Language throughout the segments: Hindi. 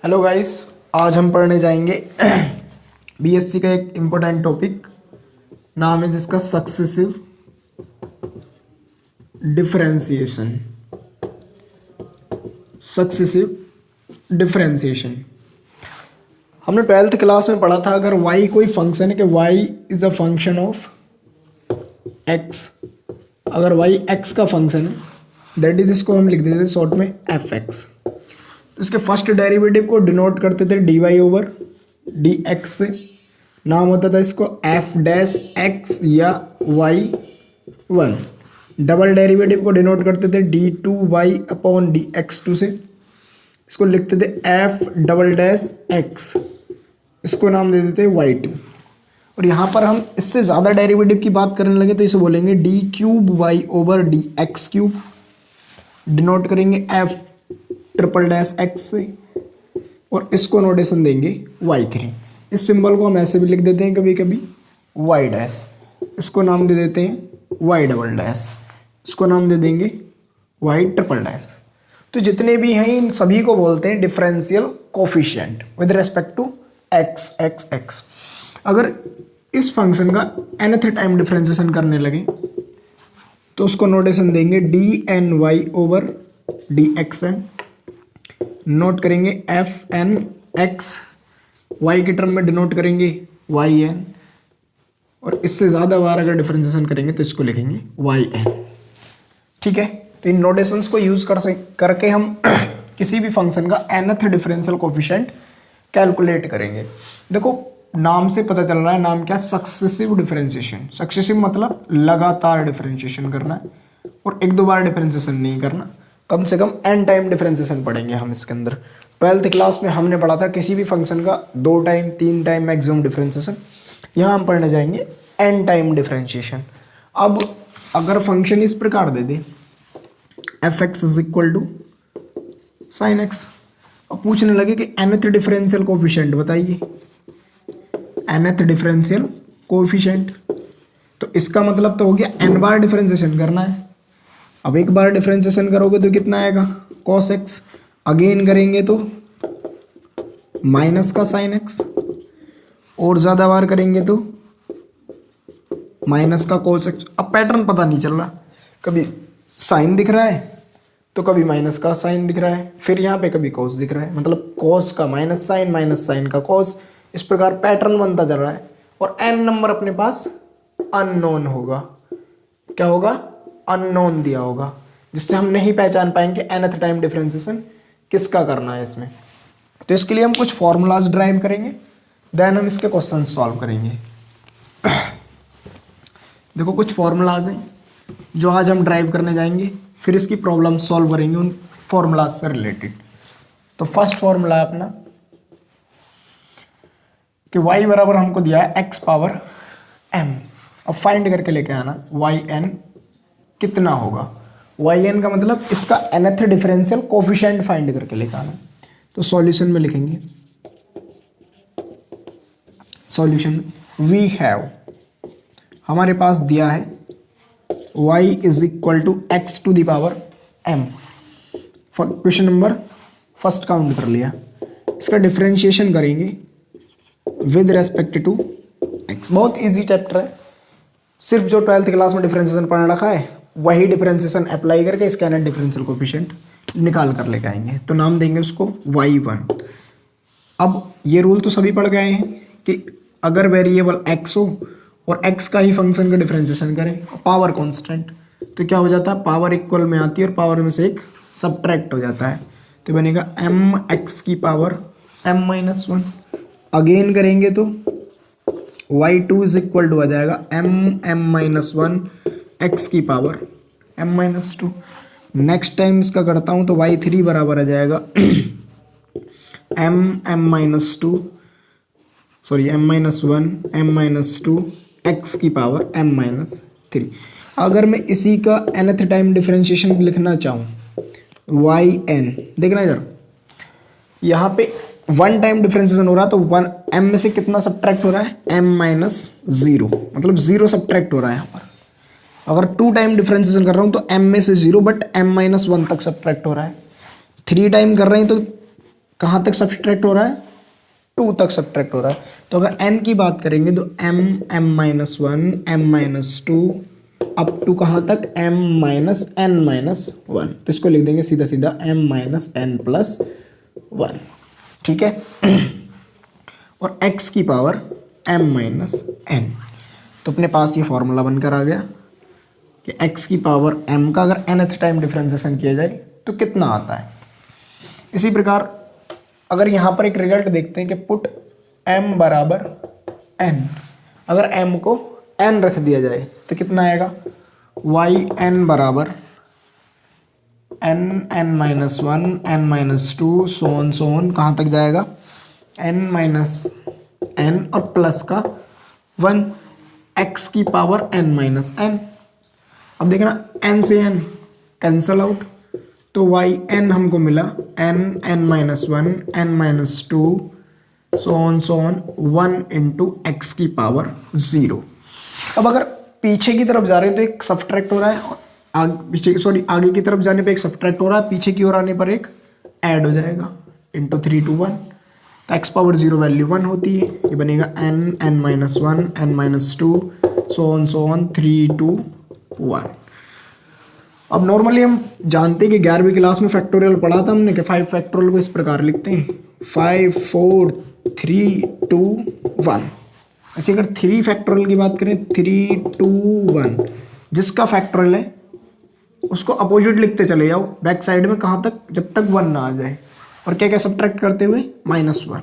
हेलो गाइस, आज हम पढ़ने जाएंगे बीएससी का एक इम्पोर्टेंट टॉपिक, नाम है जिसका सक्सेसिव डिफरेंशिएशन। सक्सेसिव डिफरेंशिएशन हमने 12th क्लास में पढ़ा था। अगर y कोई फंक्शन है कि y is a function of x, अगर y x का फंक्शन है दैट इज, इसको हम लिख देते थे शॉर्ट में fx। तो इसके फर्स्ट डेरिवेटिव को डिनोट करते थे dy ओवर dx से, नाम होता था इसको f डैश x या y1। डबल डेरिवेटिव को डिनोट करते थे d2y अपॉन dx2 से, इसको लिखते थे f डबल डैश x, इसको नाम दे देते y2। और यहाँ पर हम इससे ज़्यादा डेरिवेटिव की बात करने लगे तो इसे बोलेंगे D cube Y over D X cube, denote करेंगे f ट्रिपल डैश एक्स से, और इसको नोटेशन देंगे y3। इस सिंबल को हम ऐसे भी लिख देते हैं कभी कभी y डैश, इसको नाम दे देते हैं y डबल डैश, इसको नाम दे देंगे y ट्रिपल डैश। तो जितने भी हैं इन सभी को बोलते हैं differential coefficient with respect to x x x। अगर इस फंक्शन का nth टाइम डिफरेंशिएशन करने लगे तो उसको नोटेशन देंगे D N Y over D X N, note करेंगे एफ एन एक्स, वाई के टर्म में डिनोट करेंगे वाई एन, और इससे ज़्यादा बार अगर डिफरेंशिएशन करेंगे तो इसको लिखेंगे वाई एन। ठीक है, तो इन नोटेशंस को यूज़ करके हम किसी भी फंक्शन का nth डिफरेंशियल कोफिशिएंट कैलकुलेट करेंगे। देखो नाम से पता चल रहा है, नाम क्या है? Successive differentiation. सक्सेसिव मतलब लगातार डिफरेंशिएशन करना है, और एक दो बार डिफरेंशिएशन नहीं करना, कम से कम n टाइम डिफरेंशिएशन पढ़ेंगे हम इसके अंदर। 12th क्लास में हमने पढ़ा था किसी भी फंक्शन का 2 टाइम 3 टाइम मैक्सिमम डिफरेंशिएशन, यहाँ हम पढ़ने जाएंगे n टाइम डिफरेंशिएशन। अब अगर फंक्शन इस प्रकार दे दे F X is equal to sine X, अब पूछने लगे कि nth डिफरेंशियल कोफिशिएंट बताइए, nth डिफरेंशियल कोफिशिएंट। तो इसका मतलब तो हो गया n बार डिफरेंशिएशन करना है। अब एक बार डिफरेंशिएशन करोगे तो कितना आएगा cos x, अगेन करेंगे तो माइनस का साइन x, और ज़्यादा बार करेंगे तो माइनस का cos x। अब पैटर्न पता नहीं चल रहा, कभी साइन दिख रहा है तो कभी माइनस का साइन दिख रहा है, फिर यहाँ पे कभी cos दिख रहा है, मतलब cos का माइनस साइन का cos, इस प्रकार पैटर्न बनता चल रहा है। और n नंबर अपने पास अननोन होगा, क्या होगा? अननोन दिया होगा, जिससे हम नहीं पहचान पाएंगे nth टाइम डिफरेंशिएशन किसका करना है इसमें। तो इसके लिए हम कुछ फॉर्मूलाज ड्राइव करेंगे, देन हम इसके क्वेश्चन सॉल्व करेंगे। देखो कुछ फॉर्मूलाज हैं जो आज हम ड्राइव करने जाएंगे, फिर इसकी प्रॉब्लम सॉल्व करेंगे उन फॉर्मूलाज से रिलेटेड। तो फर्स्ट फॉर्मूला है अपना कि y बराबर हमको दिया है x पावर m। अब फाइंड करके लेके आना yn कितना होगा। yn का मतलब इसका nth डिफरेंशियल कोफिशिएंट फाइंड करके लेके आना। तो सॉल्यूशन में लिखेंगे, सॉल्यूशन वी हैव, हमारे पास दिया है y is equal to x to the power m। Question number first count कर लिया, इसका डिफरेंशिएशन करेंगे विद रेस्पेक्ट टू x। बहुत इजी चैप्टर है, सिर्फ जो 12th क्लास में डिफरेंशिएशन पढ़ा रखा है वही डिफरेंशिएशन अप्लाई करके इसका nth डिफरेंशियल कोफिशिएंट निकाल कर लेके आएंगे। तो नाम देंगे उसको y1। अब ये रूल तो सभी पढ़ गए हैं कि अगर वेरिएबल x हो और x का ही फंक्शन का डिफरेंशिएशन करें, पावर कांस्टेंट, तो क्या हो जाता है? पावर इक्वल में आती है और पावर में से एक सब्ट्रैक्ट हो जाता है, तो बनेगा mx की पावर m-1। अगेन करेंगे तो y2 इज इक्वल टू आ जाएगा m-1 x की पावर m-2। नेक्स्ट टाइम इसका करता हूँ तो y3 बराबर आ जाएगा m-2 sorry m-1 m-2 x की पावर m-3। अगर मैं इसी का nth टाइम डिफरेंशिएशन लिखना चाहूँ yn, देखना इधर, यहाँ पे 1 टाइम डिफरेंशिएशन हो रहा है तो 1 m में से कितना सब्ट्रैक्ट हो रहा है? m-0, मतलब 0 सब्ट्रैक्ट हो रहा है यहाँ पर। अगर 2 टाइम डिफरेंशिएशन कर रहा हूँ तो m में से 0 बट m-1 तक सब्ट्रैक्ट हो रहा है। 3 टाइम कर रहे हैं तो कहाँ तक सब्सट्रैक्ट हो रहा है, 2 तक सब्सट्रैक्ट हो रहा है। तो अगर n की बात करेंगे तो m m-1 m-2 up to कहाँ तक m-n-1। तो इसको लिख देंगे सीधा सीधा m-n+1, ठीक है। और x की पावर m-n। तो अपने पास ये फॉर्मूला बनकर आ गया कि x की पावर m का अगर nth टाइम डिफरेंशिएशन किया जाए तो कितना आता है। इसी प्रकार अगर यहाँ पर एक रिजल्ट देखते हैं कि पुट m बराबर n, अगर m को n रख दिया जाए तो कितना आएगा, yn बराबर n-1 n-2 सोन कहाँ तक जाएगा n-n और प्लस का 1 x की पावर n-n। अब देखना n से n कैंसल आउट, तो yn हमको मिला n-1 n-2 सोन 1 इंटू एक्स की पावर 0। अब अगर पीछे की तरफ जा रहे हैं तो एक सब्ट्रैक्ट हो रहा है, और आगे की तरफ जाने पे एक सब्ट्रैक्ट हो रहा है, पीछे की ओर आने पर एक ऐड हो जाएगा इंटू 3 to 1। तो एक्स पावर 0 वैल्यू 1 होती है, ये बनेगा n-1 n-2 सोन 3 to 1। अब नॉर्मली हम जानते हैं कि 11वीं क्लास में फैक्टोरियल पढ़ा था हमने कि 5 फैक्टोरियल को इस प्रकार लिखते हैं 5 4 3 2 1। ऐसे अगर 3 फैक्टोरियल की बात करें 3 2 1, जिसका फैक्टोरियल है उसको अपोजिट लिखते चले जाओ बैक साइड में, कहाँ तक, जब तक 1 ना आ जाए। और क्या क्या सब्ट्रैक्ट करते हुए -1।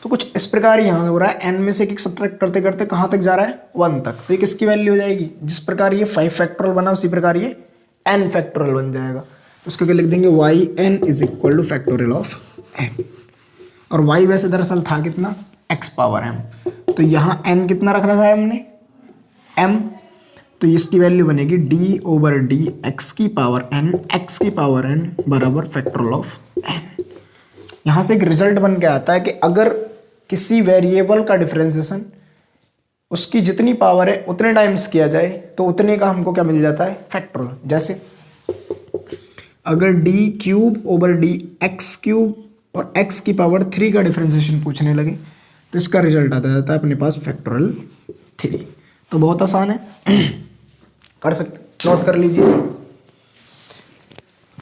तो कुछ इस प्रकार यहाँ हो रहा है, n में से एक सब्ट्रैक्ट करते करते कहाँ तक जा रहा है 1 तक। तो ये किसकी वैल्यू हो जाएगी, जिस प्रकार ये 5 फैक्टोरियल बना उसी प्रकार ये n फैक्टोरियल बन जाएगा। तो उसको क्या लिख देंगे yn is equal two factorial of n। और y वैसे दरअसल था कितना, x पावर m। तो यहाँ n कितना रख रखा है हमने m, तो इसकी वैल्यू बनेगी d/d x की पावर n बराबर फैक्टोरियल ऑफ n। यहाँ से एक रिजल्ट बन के आता है कि अगर किसी वेरिएबल का डिफरेंशिएशन उसकी जितनी पावर है उतने टाइम्स किया जाए तो उतने का हमको क्या मिल जाता है, फैक्टोरियल। जैसे अगर d³/dx³ और x की पावर 3 का डिफरेंशिएशन पूछने लगे तो इसका रिजल्ट आता जाता है अपने पास फैक्टोरियल 3। तो बहुत आसान है, कर सकते, नोट कर लीजिए।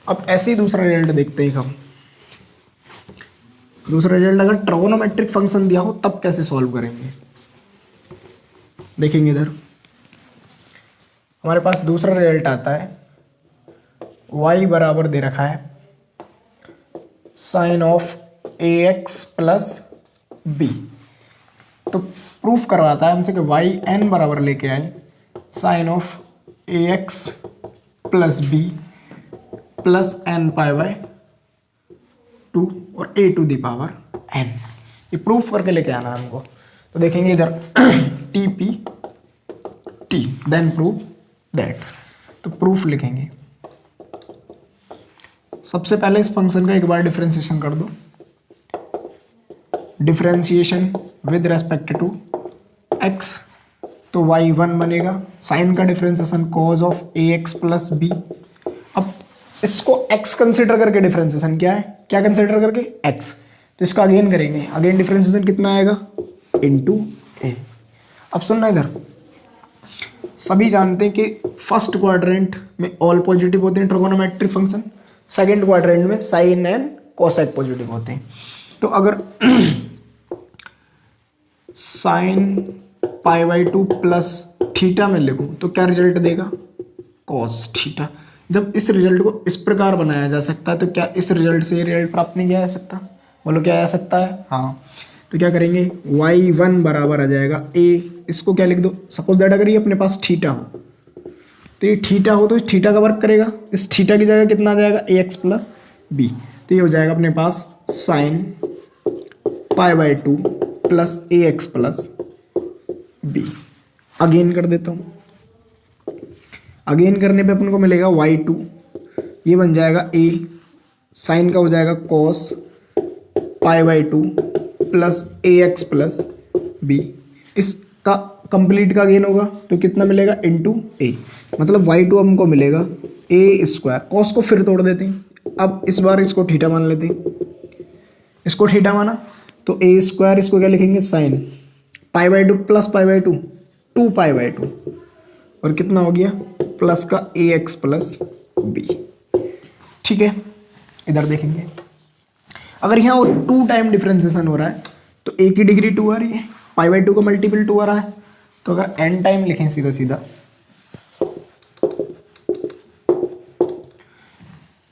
अब ऐसे ही दूसरा रिजल्ट देखते हैं हम। दूसरा रिजल्ट अगर ट्रिगोनोमेट्रिक फंक्शन दिया हो तब कैसे सॉल्व करेंगे, देखेंगे। इधर हमारे पास दूसरा रिजल्ट आता है, y बराबर दे रखा है sine of ax plus b। तो प्रूफ करवाता है हमसे कि yn बराबर लेके आए sine of ax plus b plus n π/2 और a to the power n। ये प्रूफ करके लेके आना है हमको। तो देखेंगे इधर t देन प्रूव दैट। तो प्रूफ लिखेंगे, सबसे पहले इस फंक्शन का एक बार डिफरेंशिएशन कर दो। Differentiation with respect to x, तो y1 बनेगा। साइन का differentiation cos of ax plus b। अब इसको x कंसिडर करके डिफरेंशिएशन क्या है, क्या कंसिडर करके x, तो इसका अगेन करेंगे। अगेन डिफरेंशिएशन कितना आएगा इनटू a। अब सुनना इधर, सभी जानते हैं कि फर्स्ट क्वाड्रेंट में ऑल पॉजिटिव होते हैं ट्रिगोनोमेट्रिक फंक्शन, सेकंड क्वाड्रेंट में साइन एंड कोसेक पॉजिटिव होते हैं। तो अगर साइन π/2 प्लस थीटा में लिखूं तो क्या रिजल्ट देगा, कॉस थीटा। जब इस रिजल्ट को इस प्रकार बनाया जा सकता है तो क्या इस रिजल्ट से ये रिजल्ट प्राप्त नहीं किया जा सकता, बोलो क्या आ सकता है, हाँ। तो क्या करेंगे, y1 बराबर आ जाएगा a, इसको क्या लिख दो, सपोज दैट अगर ये अपने पास थीटा हो तो ये थीटा हो तो थीटा का वर्क करेगा, इस थीटा की जगह कितना आ जाएगा ax प्लस b। तो ये हो जाएगा अपने पास sine π/2 plus ax plus b। Again कर देता हूँ, अगेन करने पे अपन को मिलेगा y2, ये बन जाएगा a, साइन का हो जाएगा cos π/2 plus ax plus b। इसका कंप्लीट का अगेन होगा तो कितना मिलेगा इंटू a, मतलब y2 हमको मिलेगा a स्क्वायर। cos को फिर तोड़ देते हैं, अब इस बार इसको थीटा मान लेते हैं, इसको थीटा माना तो ए स्क्वायर, इसको क्या लिखेंगे sine pi by two plus pi by two, 2 pi by 2, और कितना हो गया प्लस का ए एक्स प्लस बी। ठीक है, इधर देखेंगे अगर यहाँ 2 टाइम डिफ्रेंसिएशन हो रहा है तो ए की डिग्री 2 आ रही है, पाई बाई 2 का मल्टीपल 2 आ रहा है, तो अगर n टाइम लिखें सीधा सीधा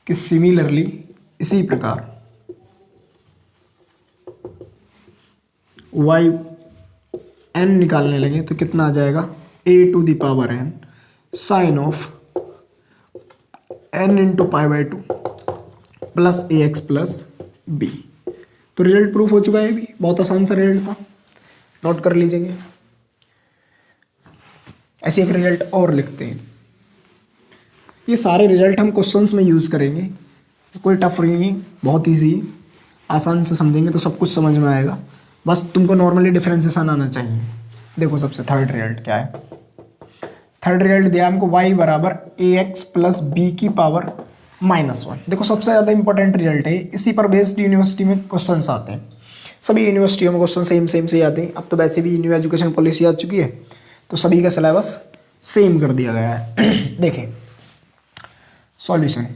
कि सिमिलरली इसी प्रकार y n निकालने लगे तो कितना आ जाएगा a to the power n sine of n into pi by 2 plus A x plus B. तो रिजल्ट प्रूफ हो चुका है, भी बहुत आसान सा रिजल्ट था, नोट कर लीजिएंगे। ऐसे एक रिजल्ट और लिखते हैं, ये सारे रिजल्ट हम क्वेश्चंस में यूज करेंगे, कोई टफ नहीं है, बहुत इजी, आसान से समझेंगे तो सब कुछ समझ में आएगा, बस तुमको नॉर्मली डिफरेंशिएशन आना चाहिए। देखो सबसे थर्ड रिजल्ट क्या है। थर्ड रिजल्ट दिया हमको y बराबर ए एक्स प्लस बी की पावर -1। देखो सबसे ज़्यादा इंपॉर्टेंट रिजल्ट है, इसी पर बेस्ड यूनिवर्सिटी में क्वेश्चंस आते हैं, सभी यूनिवर्सिटियों में क्वेश्चन सेम से ही आते हैं। अब तो वैसे भी न्यू एजुकेशन पॉलिसी आ चुकी है तो सभी का सिलेबस सेम कर दिया गया है। देखें सॉल्यूशन,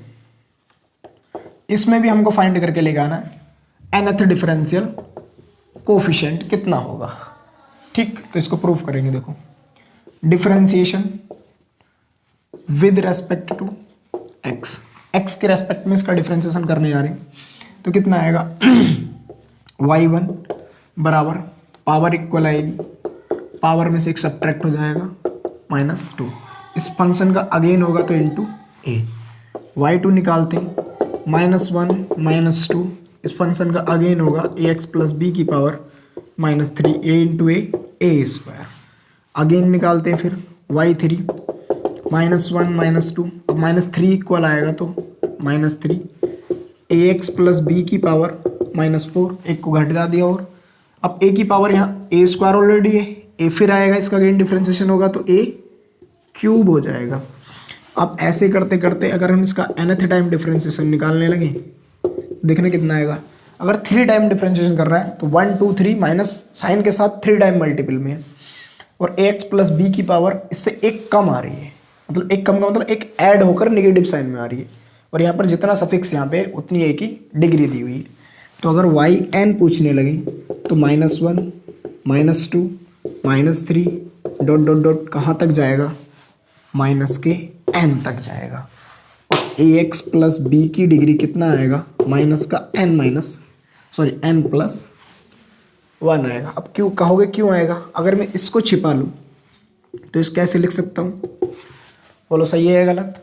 इसमें भी हमको फाइंड करके लेके आना है nth डिफरेंशियल कोफिशिएंट कितना होगा। ठीक, तो इसको प्रूफ करेंगे। देखो differentiation with respect to x, x के रेस्पेक्ट में इसका डिफरेंशिएशन करने जा रहे हैं तो कितना आएगा y1 बराबर पावर इक्वल आएगी, पावर में से एक सब्ट्रैक्ट हो जाएगा -2, इस फंक्शन का अगेन होगा तो इंटू ए। y2 निकालते हैं -1 -2, इस फंक्शन का अगेन होगा ए एक्स प्लस बी की पावर -3, ए इंटू ए स्क्वायर। अगेन निकालते हैं फिर y3 -1 -2, अब -3 इक्वल आएगा तो -3 ए एक्स प्लस बी की पावर -4, एक को घटा दिया, और अब ए की पावर यहाँ ए स्क्वायर ऑलरेडी है, ए फिर आएगा, इसका अगेन डिफरेंशिएशन होगा तो ए क्यूब हो जाएगा। अब ऐसे करते करते अगर हम इसका nth टाइम डिफरेंशिएशन निकालने लगे देखने कितना आएगा। अगर 3 टाइम डिफरेंशिएशन कर रहा है तो 1 2 3 माइनस साइन के साथ 3 टाइम मल्टीपल में है, और ए एक्स प्लस बी की पावर इससे एक कम आ रही है, मतलब एक कम का मतलब एक ऐड होकर नेगेटिव साइन में आ रही है, और यहाँ पर जितना सफिक्स यहाँ पे उतनी ए की डिग्री दी हुई है। तो अगर वाई एन पूछने लगे तो -1 -2 -3 डॉट डॉट डॉट कहाँ तक जाएगा, माइनस के n तक जाएगा, और ए एक्स प्लस बी की डिग्री कितना आएगा माइनस का n प्लस 1 आएगा। अब क्यों कहोगे क्यों आएगा, अगर मैं इसको छिपा लूँ तो इसको कैसे लिख सकता हूँ, बोलो सही है या गलत।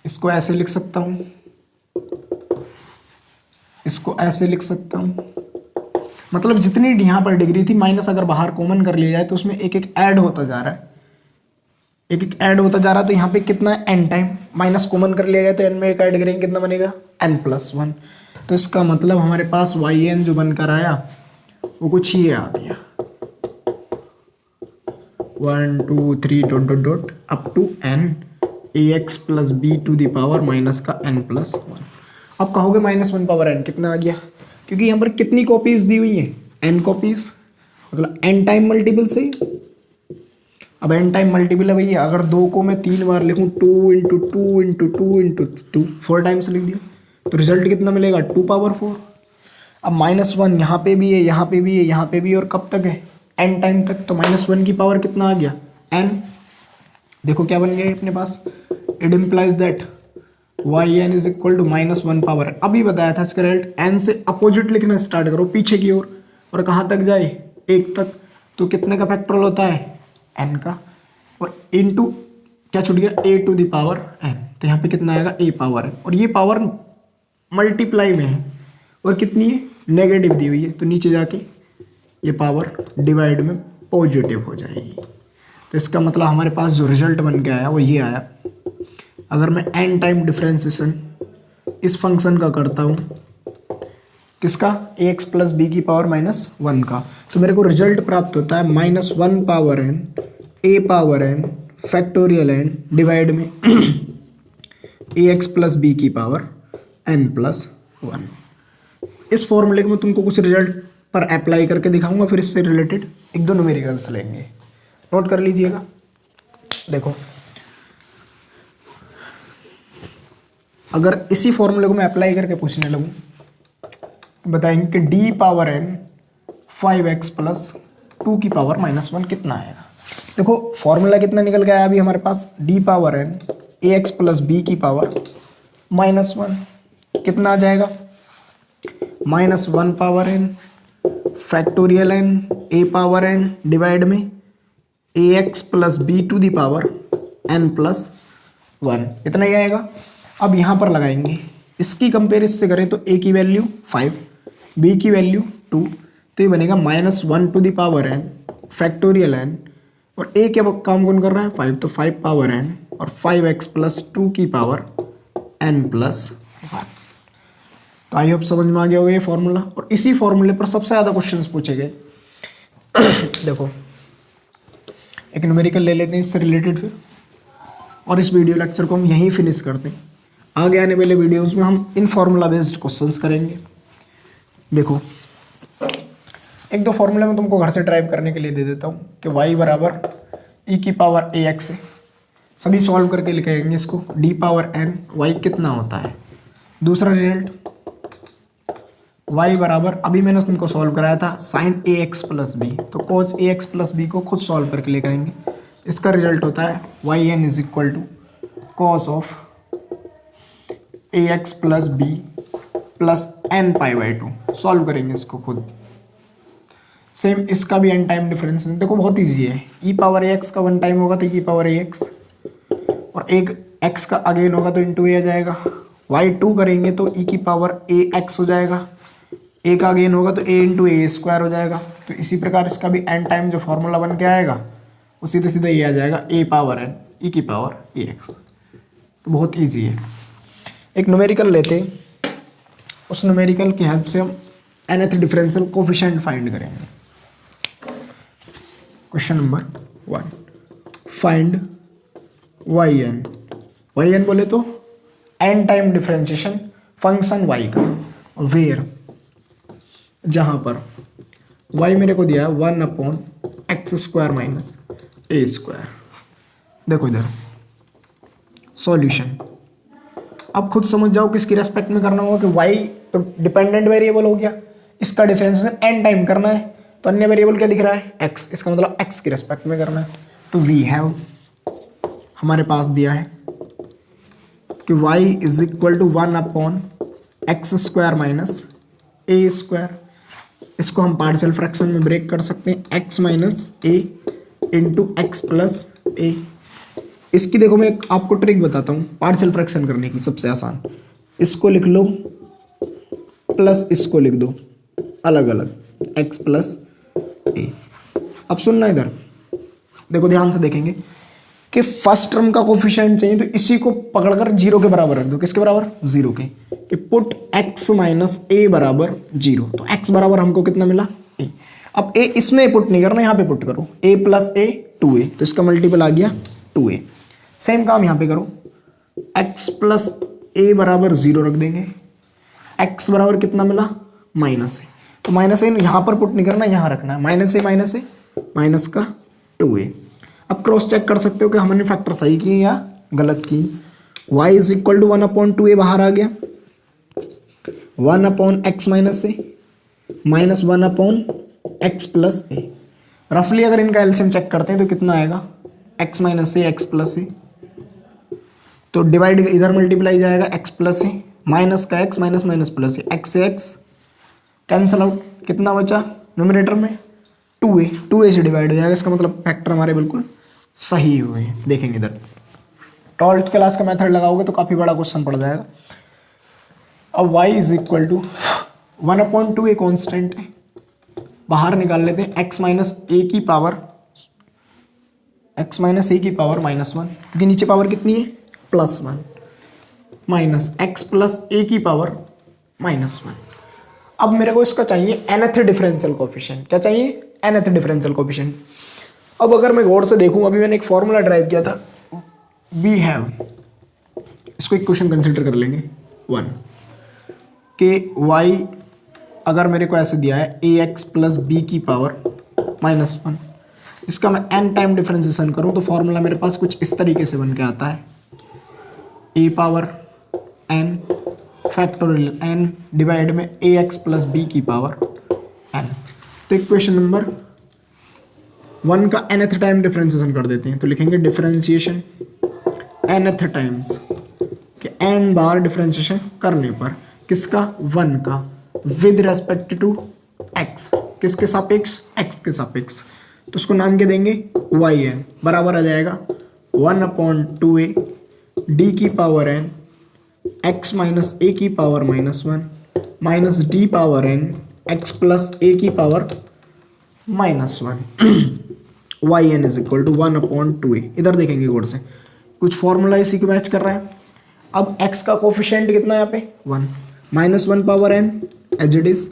इसको ऐसे लिख सकता हूँ, इसको ऐसे लिख सकता हूँ, मतलब जितनी यहाँ पर डिग्री थी माइनस अगर बाहर कॉमन कर लिया जाए तो उसमें एक एक ऐड होता जा रहा है, एक एक ऐड होता जा रहा है। तो यहाँ पे कितना है n टाइम, माइनस कॉमन कर लिया जाए तो n में एक ऐड करेंगे कितना बनेगा n+1। तो इसका मतलब हमारे पास yn जो बनकर आया वो कुछ ये आ गया 1 2 3 dot dot dot up to n A x plus B to the power minus का n+1। अब कहोगे -1 पावर n कितना आ गया, क्योंकि यहाँ पर कितनी कॉपीज दी हुई है n कॉपीज, मतलब n टाइम मल्टीपल से। अब n टाइम मल्टीपल है भैया, अगर 2 को मैं 3 बार लिखूँ 2 इंटू 2 इंटू 2 इंटू 2 4 टाइम्स लिख दिया तो रिजल्ट कितना मिलेगा 2 पावर 4। अब -1 यहाँ पे भी है, यहाँ पे भी है, यहाँ पे भी, और कब तक है n टाइम तक, तो -1 की पावर कितना आ गया n। देखो क्या बन गया अपने पास, it implies that yn is equal to -1 power. अभी बताया था इसका रिजल्ट, n से अपोजिट लिखना स्टार्ट करो पीछे की ओर, और कहाँ तक जाए 1 तक, तो कितने का फैक्टोरियल होता है n का, और इनटू क्या छूट गया a to the power n, तो यहाँ पे कितना आएगा a पावर n, और ये पावर मल्टीप्लाई में है और कितनी है नेगेटिव दी हुई है, तो नीचे जाके ये पावर डिवाइड में पॉजिटिव हो जाएगी। तो इसका मतलब हमारे पास जो रिजल्ट बन के आया वो ये आया। अगर मैं n टाइम डिफरेंशिएशन इस फंक्शन का करता हूँ, किसका ए एक्स प्लस बी की पावर -1 का, तो मेरे को रिजल्ट प्राप्त होता है -1 power n a power n factorial n divide में ए एक्स प्लस बी की पावर n+1। इस फॉर्मूले को मैं तुमको कुछ रिजल्ट पर अप्लाई करके दिखाऊंगा, फिर इससे रिलेटेड एक दो न्यूमेरिकल्स लेंगे, नोट कर लीजिएगा। देखो अगर इसी फॉर्मूले को मैं अप्लाई करके पूछने लगूं तो बताएंगे कि D power N 5x plus 2 की पावर -1 कितना आएगा। देखो फॉर्मूला कितना निकल गया अभी हमारे पास, d power n a x plus b की पावर -1 कितना आ जाएगा, -1 power N factorial n a power n divide में a x plus B to the power n plus 1, इतना ही आएगा। अब यहाँ पर लगाएंगे, इसकी कंपेरिजन से करें तो ए की वैल्यू 5, बी की वैल्यू 2, तो ये बनेगा -1 to the power N factorial N, और ए के काम कौन कर रहा है 5, तो 5 पावर एन और 5x प्लस 2 की पावर n प्लस 1। तो आई होप समझ में आ गया होगा ये फॉर्मूला। और इसी फॉर्मूले पर सबसे ज़्यादा क्वेश्चंस पूछे गए। देखो एक न्यूमेरिकल ले लेते हैं इससे रिलेटेड फिर, और इस वीडियो लेक्चर को हम यहीं फिनिश करते हैं। आगे आने वाले वीडियोस में हम इन फॉर्मूला बेस्ड क्वेश्चंस करेंगे। देखो एक दो फॉर्मूला मैं तुमको घर से ड्राइव करने के लिए दे देता हूँ कि y बराबर e की पावर ए एक्स है, सभी सॉल्व करके लिखेंगे इसको, d पावर n y कितना होता है। दूसरा रिजल्ट y बराबर, अभी मैंने तुमको सॉल्व कराया था sine A x plus B, तो cos A x plus B को खुद सॉल्व करके लिखेंगे। इसका रिजल्ट होता है Y N is equal to cos of A x plus B plus N pi by 2, solve करेंगे इसको खुद। सेम इसका भी एन टाइम डिफरेंस है, देखो बहुत इजी है। ई पावर ए एक्स का 1 टाइम होगा तो ई पावर ए एक्स, और एक एक्स का अगेन होगा तो इंटू ए आ जाएगा। वाई 2 करेंगे तो ई की पावर ए एक्स हो जाएगा, ए का अगेन होगा तो ए इंटू ए स्क्वायर हो जाएगा। तो इसी प्रकार इसका भी एन टाइम जो फॉर्मूला बन के आएगा वो सीधे सीधे ये आ जाएगा ए पावर एन ई की पावर ए एक्स। तो बहुत ईजी है। एक न्यूमेरिकल लेते, उस न्यूमेरिकल की हेल्प से हम nth डिफरेंशियल कोफिशिएंट फाइंड करेंगे। Question number 1, find Y N बोले तो N time differentiation function Y का, वेयर जहां पर y मेरे को दिया है 1/x² माइनस a²। देखो इधर सॉल्यूशन, अब खुद समझ जाओ किसकी रेस्पेक्ट में करना होगा कि y तो डिपेंडेंट वेरिएबल हो गया, इसका डिफरेंशिएशन n टाइम करना है, तो अन्य वेरिएबल क्या दिख रहा है x, इसका मतलब x की रेस्पेक्ट में करना है। तो वी हैव हमारे पास दिया है कि y is equal to 1/x² minus a²। इसको हम पार्शियल फ्रैक्शन में ब्रेक कर सकते हैं, x माइनस ए इंटू एक्स प्लस ए। इसकी देखो मैं आपको ट्रिक बताता हूँ पार्शियल फ्रैक्शन करने की, सबसे आसान। इसको लिख लो प्लस इसको लिख दो अलग अलग, x प्लस ए। अब सुनना इधर, देखो ध्यान से देखेंगे कि फर्स्ट टर्म का कोफिशिएंट चाहिए तो इसी को पकड़कर 0 के बराबर रख दो। किसके बराबर 0 के, कि पुट x माइनस ए बराबर 0। तो x बराबर हमको कितना मिला a। अब a इसमें पुट नहीं करना, यहाँ पे पुट करो a प्लस ए 2a, तो इसका मल्टीपल आ गया 2a। सेम काम यहाँ पे करो, x प्लस ए बराबर 0 रख देंगे, x बराबर कितना मिला माइनस ए, तो माइनस ए यहाँ पर पुट नहीं करना, यहाँ रखना है माइनस ए माइनस का 2a। अब क्रॉस चेक कर सकते हो कि हमने फैक्टर सही किए या गलत की। y is equal to 1/2a बाहर आ गया, 1/x माइनस ए माइनस 1/x प्लस ए। रफली अगर इनका एलसीएम चेक करते हैं तो कितना आएगा x माइनस ए एक्स प्लस ए, तो डिवाइड इधर मल्टीप्लाई जाएगा x प्लस ए, माइनस का x माइनस माइनस प्लस ए, x से x कैंसल आउट, कितना बचा न्यूमरेटर में 2a से डिवाइड हो जाएगा। इसका मतलब फैक्टर हमारे बिल्कुल सही हुए हैं। देखेंगे इधर 12th क्लास का मेथड लगाओगे तो काफ़ी बड़ा क्वेश्चन पड़ जाएगा। अब y is equal to 1/2a constant है, बाहर निकाल लेते हैं x माइनस ए की पावर -1, क्योंकि नीचे पावर कितनी है +1, माइनस x प्लस ए की पावर -1। अब मेरे को इसका चाहिए nth डिफरेंशियल कोफिशिएंट। क्या चाहिए nth डिफरेंशियल कोफिशिएंट। अब अगर मैं गौर से देखूं, अभी मैंने एक फॉर्मूला ड्राइव किया था, वी हैव, इसको एक क्वेश्चन कंसिडर कर लेंगे 1 के y अगर मेरे को ऐसे दिया है ए एक्स प्लस बी की पावर -1, इसका मैं n टाइम डिफरेंशिएशन करूं तो फॉर्मूला मेरे पास कुछ इस तरीके से बन के आता है, a power n factorial n divide में ए एक्स प्लस बी की पावर n। तो इक्वेशन नंबर 1 का nth टाइम डिफरेंशिएशन कर देते हैं, तो लिखेंगे डिफरेंशिएशन nth टाइम्स कि n बार डिफरेंशिएशन करने पर किसका, 1 का, विद रेस्पेक्ट टू x, किसके सापेक्ष, x के सापेक्ष, तो उसको नाम क्या देंगे, yn, बराबर आ जाएगा 1/2a d की power n x minus a की power -1 minus d power n x plus a की power -1 yn is equal to 1/2a। इधर देखेंगे गौर से, कुछ फॉर्मूला इसी को मैच कर रहा है। अब x का कोफिशिएंट कितना है यहाँ पे, 1 -1 power n as it is,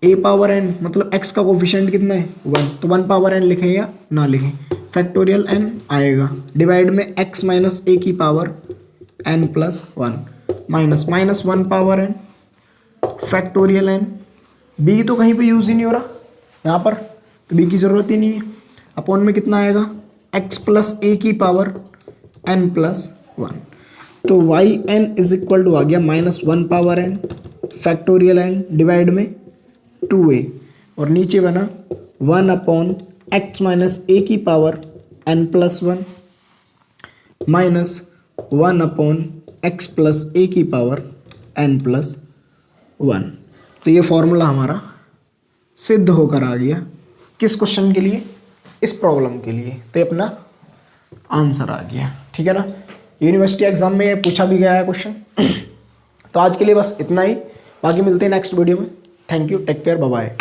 a power n मतलब x का कोफिशिएंट कितना है 1, तो 1 पावर n लिखें या ना लिखें, फैक्टोरियल n आएगा, डिवाइड में x माइनस a की power n plus 1 minus -1 power n factorial n, b तो कहीं पे यूज ही नहीं हो रहा यहाँ पर, तो b की जरूरत ही नहीं है, अपॉन में कितना आएगा x प्लस a की पावर n प्लस 1, तो yn इज इक्वल टू आ गया -1 power n factorial n divide में 2a, और नीचे बना 1/x माइनस a की power n plus 1 minus 1/x plus a की पावर n प्लस 1। तो ये फॉर्मूला हमारा सिद्ध होकर आ गया, किस क्वेश्चन के लिए, इस प्रॉब्लम के लिए, तो ये अपना आंसर आ गया, ठीक है ना। यूनिवर्सिटी एग्जाम में ये पूछा भी गया है क्वेश्चन। तो आज के लिए बस इतना ही, बाकी मिलते हैं नेक्स्ट वीडियो में। Thank you, take care, bye bye.